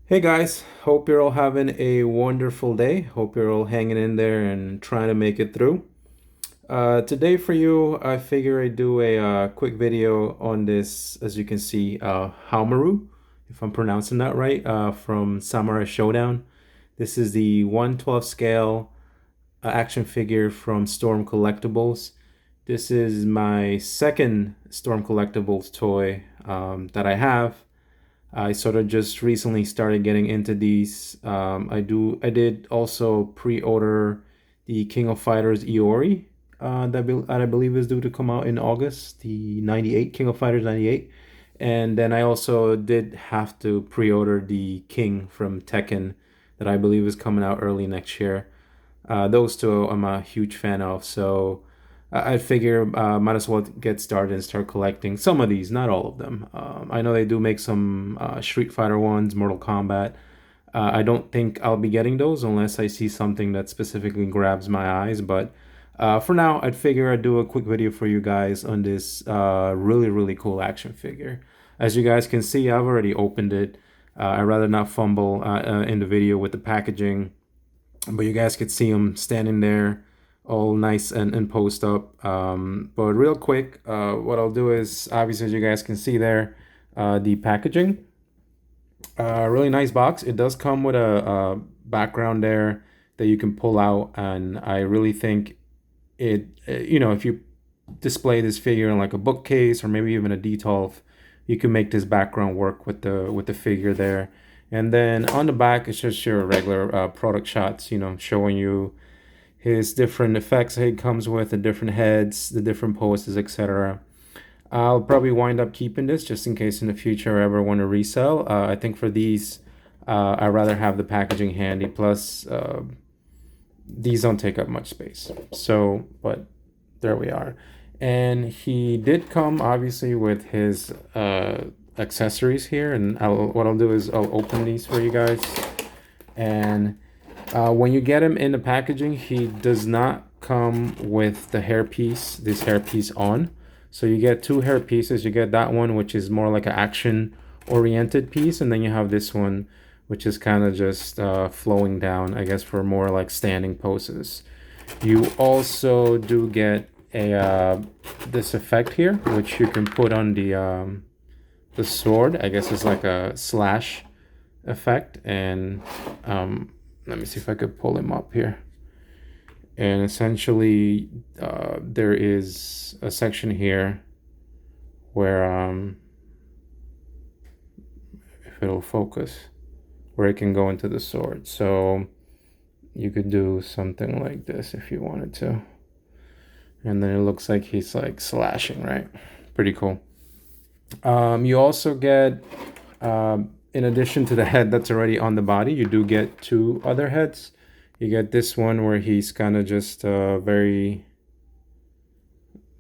Hey guys, hope you're all having a wonderful day. Hope you're all hanging in there and trying to make it through. Today for you, I figure I'd do a quick video on this, as you can see, Haohmaru, if I'm pronouncing that right, from Samurai Shodown. This is the 1/12 scale action figure from Storm Collectibles. This is my second Storm Collectibles toy that I have. I sort of just recently started getting into these. I did also pre-order the King of Fighters Iori that I believe is due to come out in August, the 98 King of Fighters 98. And then I also did have to pre-order the King from Tekken that I believe is coming out early next year. Those two I'm a huge fan of, so I figure might as well get started and start collecting some of these, not all of them. I know they do make some Street Fighter ones, Mortal Kombat. I don't think I'll be getting those unless I see something that specifically grabs my eyes. But for now, I'd figure I'd do a quick video for you guys on this really cool action figure. As you guys can see, I've already opened it. I'd rather not fumble in the video with the packaging, but you guys could see him standing there all nice and posed up. But real quick, what I'll do is, obviously, as you guys can see there, the packaging. Really nice box. It does come with a background there that you can pull out, and I really think if you display this figure in like a bookcase or maybe even a D12, you can make this background work with the figure there. And then on the back, it's just your regular product shots, showing you his different effects that he comes with, the different heads, the different poses, etc. I'll probably wind up keeping this just in case in the future I ever want to resell. I think for these, I'd rather have the packaging handy. Plus, these don't take up much space. So, but there we are. And he did come obviously with his accessories here. And what I'll do is I'll open these for you guys. And when you get him in the packaging, he does not come with the hairpiece, this hairpiece on. So you get two hair pieces. You get that one, which is more like an action-oriented piece, and then you have this one, which is kind of just flowing down, I guess, for more like standing poses. You also do get a this effect here, which you can put on the sword. I guess it's like a slash effect, and let me see if I could pull him up here. And essentially, there is a section here where, if it'll focus, where it can go into the sword. So you could do something like this if you wanted to. And then it looks like he's like slashing, right? Pretty cool. You also get, in addition to the head that's already on the body, you do get two other heads. You get this one where he's kind of just very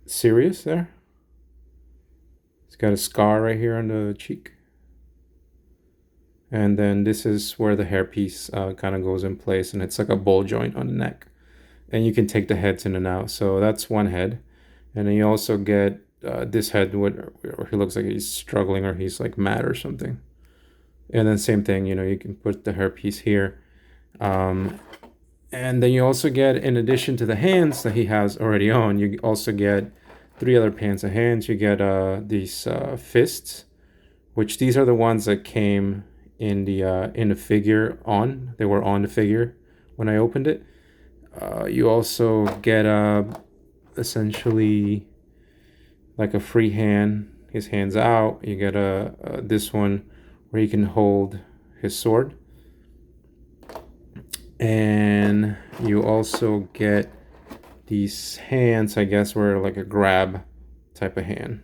serious there. He's got a scar right here on the cheek. And then this is where the hairpiece kind of goes in place, and it's like a ball joint on the neck. And you can take the heads in and out. So that's one head. And then you also get this head where he looks like he's struggling or he's like mad or something. And then same thing, you can put the hairpiece here. And then you also get, in addition to the hands that he has already on, you also get three other pairs of hands. You get these fists, which these are the ones that came in the figure on. They were on the figure when I opened it. You also get essentially like a free hand. His hand's out. You get this one where he can hold his sword. And you also get these hands, I guess, were like a grab type of hand.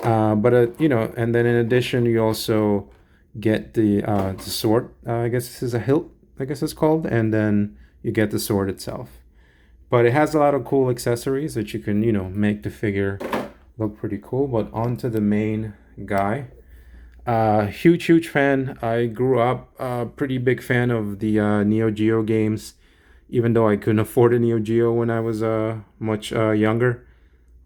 And then in addition, you also get the sword. I guess this is a hilt, I guess it's called. And then you get the sword itself. But it has a lot of cool accessories that you can, make the figure look pretty cool. But on to the main guy. Huge fan. I grew up a pretty big fan of the Neo Geo games, even though I couldn't afford a Neo Geo when I was much younger.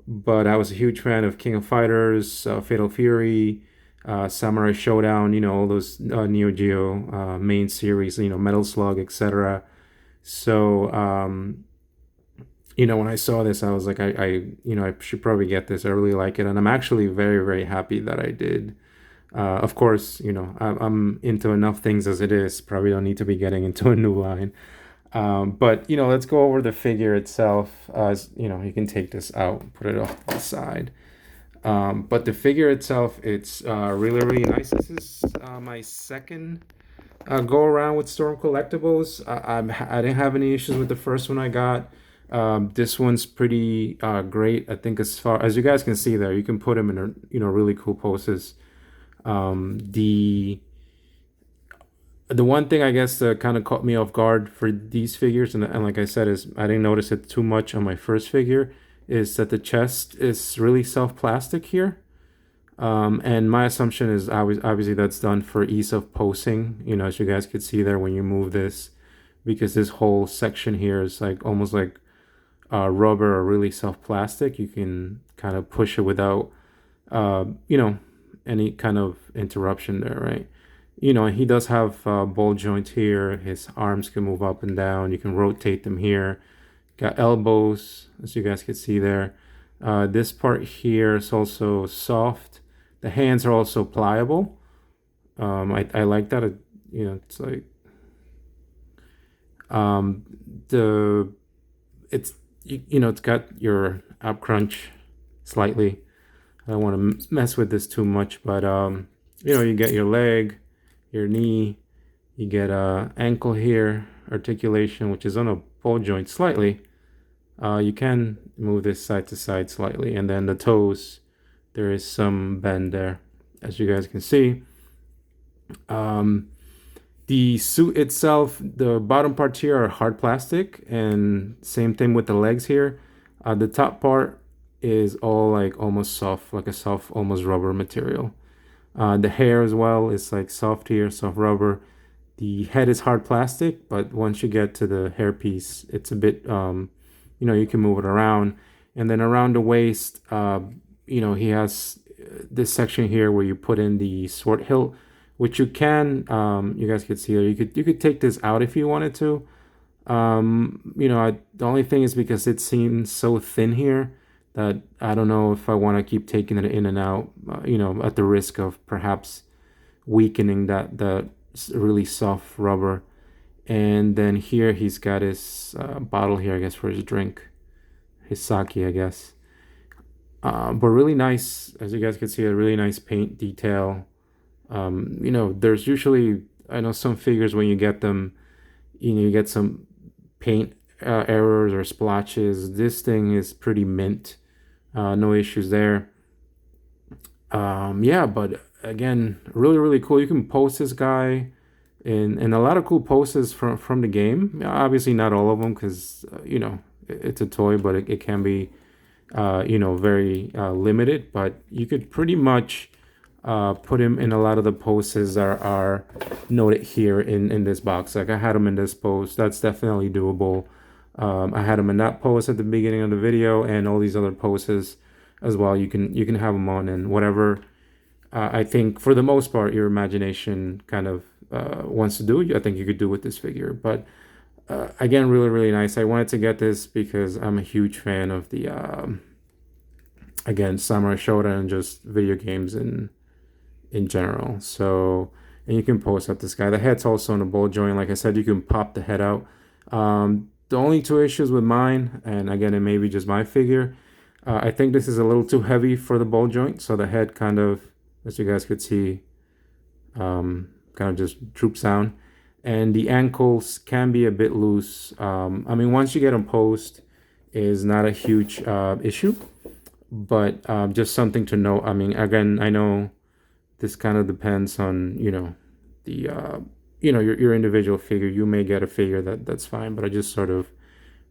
But I was a huge fan of King of Fighters, Fatal Fury, Samurai Shodown, all those Neo Geo main series, Metal Slug, etc. So, when I saw this, I was like, I should probably get this. I really like it, and I'm actually very, very happy that I did. Of course, I'm into enough things as it is. Probably don't need to be getting into a new line. But let's go over the figure itself. You can take this out, put it off the side. But the figure itself, it's really, really nice. This is my second go around with Storm Collectibles. I didn't have any issues with the first one I got. This one's pretty great. I think as far as you guys can see there, you can put them in really cool poses. The one thing I guess that kind of caught me off guard for these figures, and like I said, is I didn't notice it too much on my first figure, is that the chest is really self-plastic here. And my assumption is obviously that's done for ease of posing, as you guys could see there when you move this, because this whole section here is like almost like rubber or really self-plastic. You can kind of push it without, any kind of interruption there, right? He does have ball joints here. His arms can move up and down. You can rotate them here. Got elbows, as you guys can see there. This part here is also soft. The hands are also pliable. I like that. It's like it's got your ab crunch slightly. I don't want to mess with this too much, but you get your leg, your knee, you get ankle here, articulation, which is on a ball joint slightly. You can move this side to side slightly, and then the toes, there is some bend there, as you guys can see. The suit itself, the bottom parts here are hard plastic, and same thing with the legs here. The top part is all like almost soft, like a soft, almost rubber material. The hair as well is like soft here, soft rubber. The head is hard plastic, but once you get to the hair piece, it's a bit, you can move it around. And then around the waist, he has this section here where you put in the sword hilt, which you can, you guys could see there. You could take this out if you wanted to. The only thing is because it seems so thin here that I don't know if I want to keep taking it in and out, at the risk of perhaps weakening that really soft rubber. And then here he's got his bottle here, I guess, for his drink, his sake, I guess. But really nice, as you guys can see, a really nice paint detail. There's usually, I know some figures when you get them, you get some paint errors or splotches. This thing is pretty mint. No issues there. But again, really, really cool. You can post this guy in a lot of cool poses from the game. Obviously not all of them because, it's a toy, but it can be, very limited. But you could pretty much put him in a lot of the poses that are noted here in this box. Like I had him in this pose. That's definitely doable. I had him in that pose at the beginning of the video and all these other poses as well. You can have them on, and whatever I think for the most part your imagination kind of wants to do, I think you could do with this figure. But again, really, really nice. I wanted to get this because I'm a huge fan of the again, Samurai Shodown and just video games in general. So, and you can pose up this guy. The head's also on a ball joint. Like I said, you can pop the head out. The only two issues with mine, and again, it may be just my figure, I think this is a little too heavy for the ball joint. So the head kind of, as you guys could see, kind of just droops down. And the ankles can be a bit loose. Once you get them posed, is not a huge issue, but just something to know. Again, I know this kind of depends on, your individual figure. You may get a figure that's fine, but I just sort of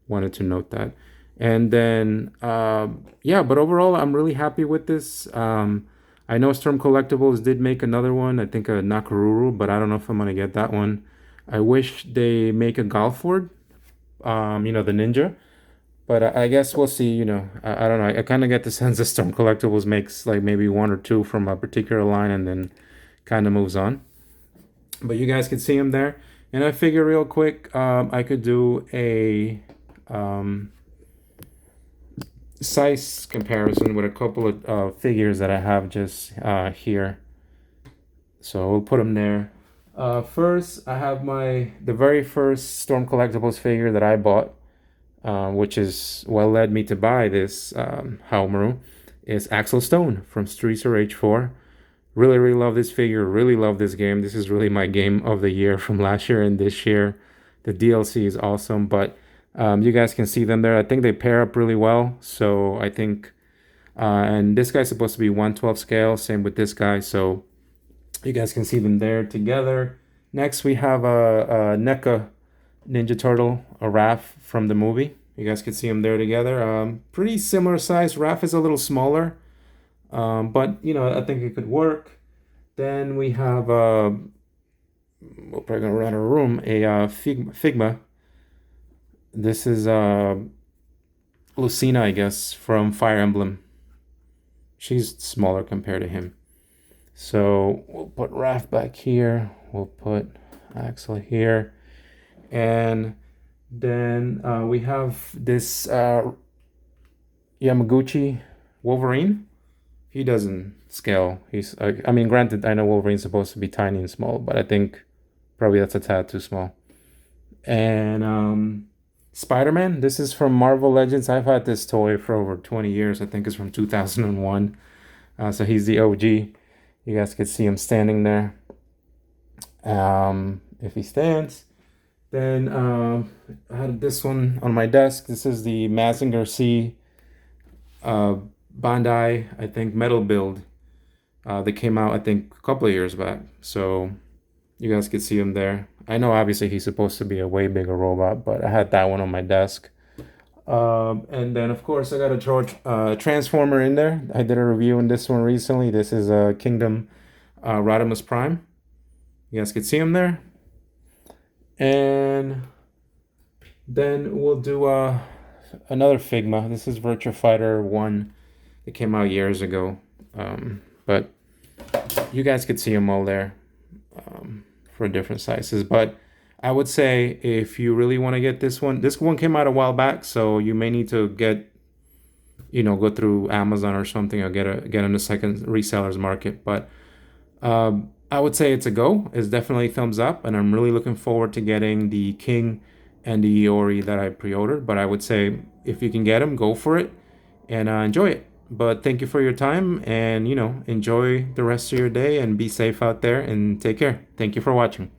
wanted to note that. And then, but overall, I'm really happy with this. I know Storm Collectibles did make another one, I think a Nakaruru, but I don't know if I'm going to get that one. I wish they make a Galford, the ninja. But I guess we'll see. I don't know. I kind of get the sense that Storm Collectibles makes like maybe one or two from a particular line and then kind of moves on. But you guys can see them there. And I figure real quick, I could do a size comparison with a couple of figures that I have just here. So we'll put them there. First, I have the very first Storm Collectibles figure that I bought, which is what led me to buy this Haohmaru, is Axel Stone from Streets of Rage 4. Really, really love this figure. Really love this game. This is really my game of the year from last year and this year. The DLC is awesome, but you guys can see them there. I think they pair up really well. So I think, and this guy's supposed to be 1/12 scale. Same with this guy. So you guys can see them there together. Next, we have a NECA Ninja Turtle, a Raph from the movie. You guys can see them there together. Pretty similar size. Raph is a little smaller. But I think it could work. Then we have we're probably gonna run out of room. A Figma. This is Lucina, I guess, from Fire Emblem. She's smaller compared to him. So we'll put Raph back here. We'll put Axel here, and then we have this Yamaguchi Wolverine. He doesn't scale. I mean, granted, I know Wolverine's supposed to be tiny and small, but I think probably that's a tad too small. And Spider-Man, this is from Marvel Legends. I've had this toy for over 20 years. I think it's from 2001. So he's the OG. You guys could see him standing there. If he stands, then I had this one on my desk. This is the Mazinger C Bandai, I think, metal build that came out, I think, a couple of years back. So you guys could see him there. I know obviously he's supposed to be a way bigger robot, but I had that one on my desk. And then of course I got a Transformer in there. I did a review on this one recently. This is a Kingdom Rodimus Prime. You guys could see him there. And then we'll do another Figma. This is Virtua Fighter 1. It came out years ago. But you guys could see them all there for different sizes. But I would say if you really want to get this one came out a while back, so you may need to go through Amazon or something, or get on the second resellers market. But I would say it's a go. It's definitely thumbs up, and I'm really looking forward to getting the King and the Iori that I pre-ordered. But I would say if you can get them, go for it and enjoy it. But thank you for your time, and enjoy the rest of your day, and be safe out there, and take care. Thank you for watching.